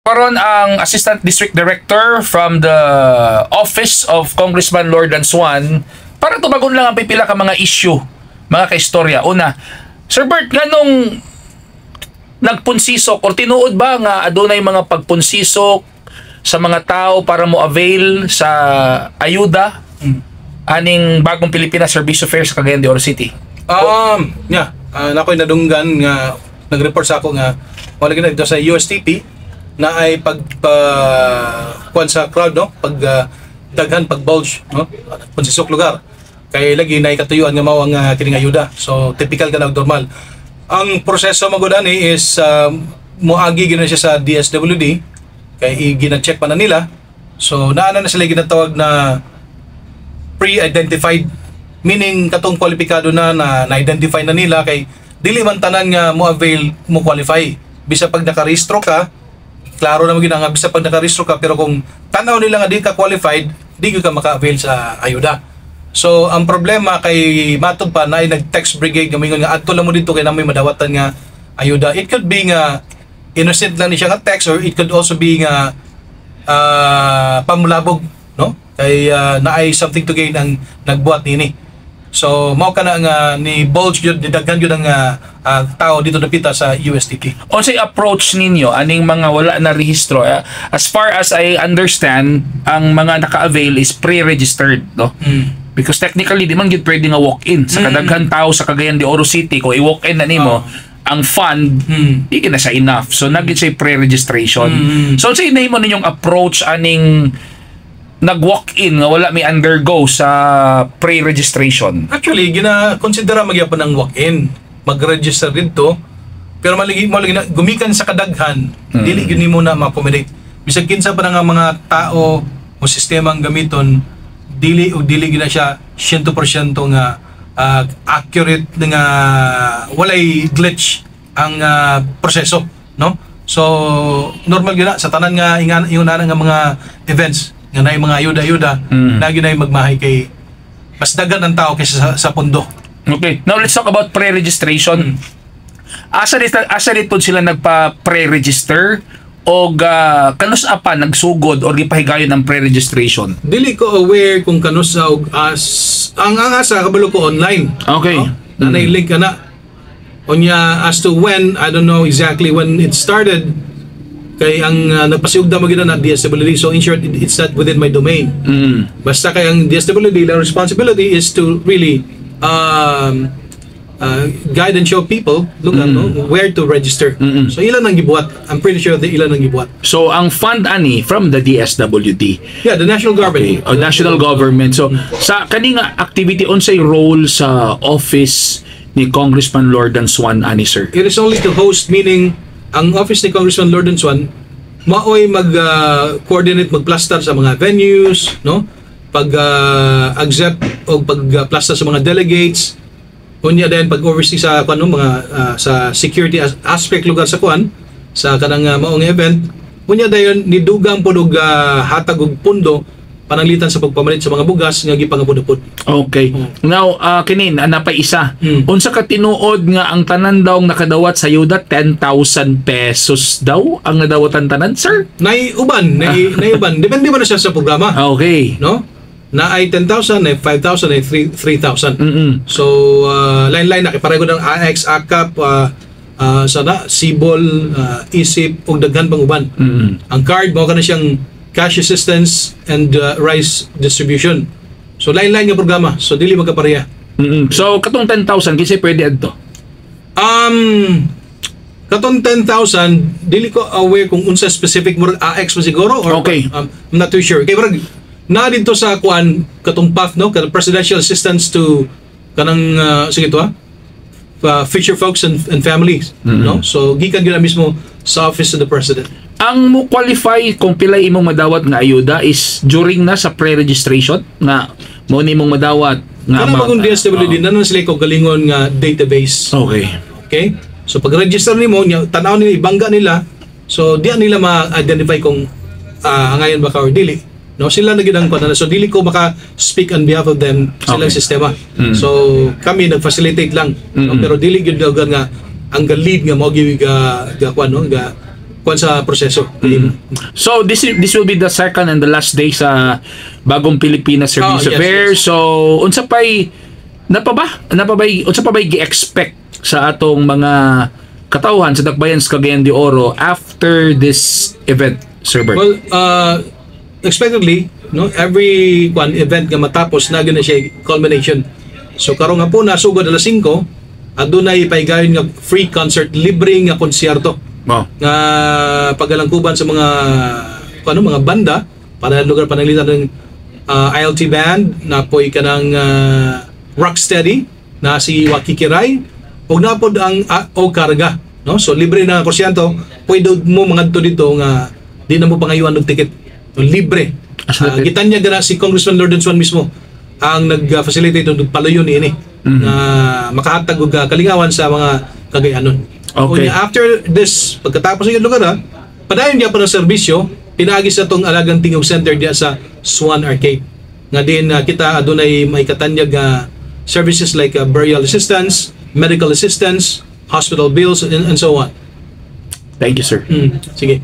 karon ang Assistant District Director from the Office of Congressman Lord Swan para tubagon lang ang pipila ka mga issue, mga kaistorya. Una, Sir Bert, nganong nagpunsisok or tinuod ba nga adunay mga pagpunsisok sa mga tao para mo avail sa ayuda aning bagong Pilipinas Service of Affairs sa Cagayan de Oro City? Nakoy nadunggan nga nag-report sa ako nga wala gina dito sa USTP na ay kuan sa crowd, no, daghan bulge, no, punsisok lugar kay lagi na ikatuyuan nga mao ang kining ayuda. So typical ka normal ang proseso magudani is moagi gina siya sa DSWD kay gina-check pa na nila. So naana na sila ginatawag na pre-identified, meaning katong kwalipikado na-identify na nila kay dili man tanan nga mo avail mo qualify. Bisa pag nakarehistro ka, klaro na mo gina nga bisa pag nakarehistro ka, pero kung tanaw nila nga di ka qualified, di ka maka-avail sa ayuda. So ang problema kay matod pa na ay nag-text brigade nga mingon nga adto lang mo dito kay namoy madawatan nga ayuda. It could be nga innocent lang ni siya nga text, or it could also be nga pamulabog, no? Kay naay something to gain ang nagbuhat nini. So mao kana nga ni bulge gyud didaghan gyud ang tao dito napita sa USTP. Unsay approach ninyo aning mga wala na rehistro? As far as I understand, ang mga naka-avail is pre-registered, no? Because technically di man gyud pwede nga walk-in sa kadaghan tao sa Cagayan de Oro City. Kung i-walk-in na nimo, ang fund di na siya enough. So nagit siya pre-registration. So unsay nahimo ninyong approach aning nag-walk-in nga wala may undergo sa pre-registration? Actually, gina-considera magyapon ng walk-in. Mag-register dito. Pero maligi na gumikan sa kadaghan, dili gyud nimo na ma-accommodate. Bisag kinsa pa nga mga tao o sistema ang gamiton, dili gyud na siya 100% nga accurate nga walay glitch ang proseso, no? So normal gyud na sa tanan nga ingana nga mga events nga naay mga ayuda-ayuda, lagi na magmahay kay mas dagan ang tao kaysa sa pundo. Okay. Now let's talk about pre-registration. Asa dit po sila nagpa-pre-register o kanus apa nagsugod o gipahigayon ng pre-registration? Dili ko aware kung kanus sa ang asa kabalo ko online. Okay. Nanay link ka na. Onya as to when, I don't know exactly when it started. Kay ang nagpasiugda mo gina na DSWD, so in short, it's not within my domain. Basta kay ang DSWD, the responsibility is to really guide and show people where to register. So ilan ang gibuhat? I'm pretty sure that ilan ang gibuhat. So ang fund ani from the DSWD? Yeah, the national government. Okay. National government. So sa kaning activity unsay role sa office ni Congressman Lord Swan ani, sir? It is only to host, meaning ang office ni Congressman Lord Swan maoy mag-coordinate, mag-plaster sa mga venues, no? Pag-accept o pag-plaster sa mga delegates, unya din pag-oversee sa mga sa security aspect lugar sa sa kanang maong event, unya dayon nidugang pod og hatag og pundo pananglitan sa pagpamalit sa mga bugas nga gipangapod-apod. Okay. Now, kinin napay isa. Unsa ka tinuod nga ang tanan daw nakadawat sa ayuda 10,000 pesos daw ang nadawatan tanan, sir? Nay uban. Depende man na siya sa programa. Okay. No? Na ay 10,000, ay 5,000, ay 3,000. So, line na pareho ng AX, AKAP, sana Sibol, Isip ug daghan pang uban. Ang card mo kana siyang cash assistance and rice distribution. So line nga programa. So dili magkapareha. So katong 10,000 kinsa pwede adto? Katong 10,000 dili ko aware kung unsa specific mo AX mo siguro or okay. I'm not too sure. Kay murag na dito sa katong PAF, no, kanang presidential assistance to kanang sige to future folks and families, no? So gikan gyud mismo sa office of the president. Ang mo qualify kung pilay imong madawat nga ayuda is during na sa pre-registration nga mo ni imong madawat nga magong DSWD na sila ko galingon nga database. Okay. So pag register nimo nya tan-aw nila ibangga nila, so diyan nila ma-identify kung ngayon ba ka or dili. No, sila na gid ang so dili ko maka speak on behalf of them silang sistema. So kami nag-facilitate lang, no? Pero dili gid nga ang lead nga mo gi ga kuan sa proseso. So this will be the second and the last day sa bagong Pilipinas Service yes, Fair. yes. So unsa pay unsa pa ba gi-expect sa atong mga katawhan sa Dakbayan sa Cagayan de Oro after this event, Sir Bert? Well, expectedly, no, every one event nga matapos na gina siya culmination. So karong hapon na sugod alas 5, adunay paygayon nga free concert, libre nga konsyerto Wow. nga pagalangkuban sa mga mga banda para lugar pananglitan ng ILT band na poy kanang Rocksteady na si Wakikiray ug napod ang O Karga, no? So libre na konsyerto, pwede mo mangadto dito nga di na mo pangayuan og ticket. No, libre. Gitanya gana si Congressman Lawrence Swan mismo ang nag-facilitate ng palayon ini na makahatag og kalingawan sa mga Cagayanon. Okay. After this, pagkatapos ng lugar padayon niya pa ng serbisyo, pinaagi sa tong Alagang Tingog Center diya sa Swan Arcade. Nga din kita adunay may katanyag services like burial assistance, medical assistance, hospital bills, and so on. Thank you, sir. Sige.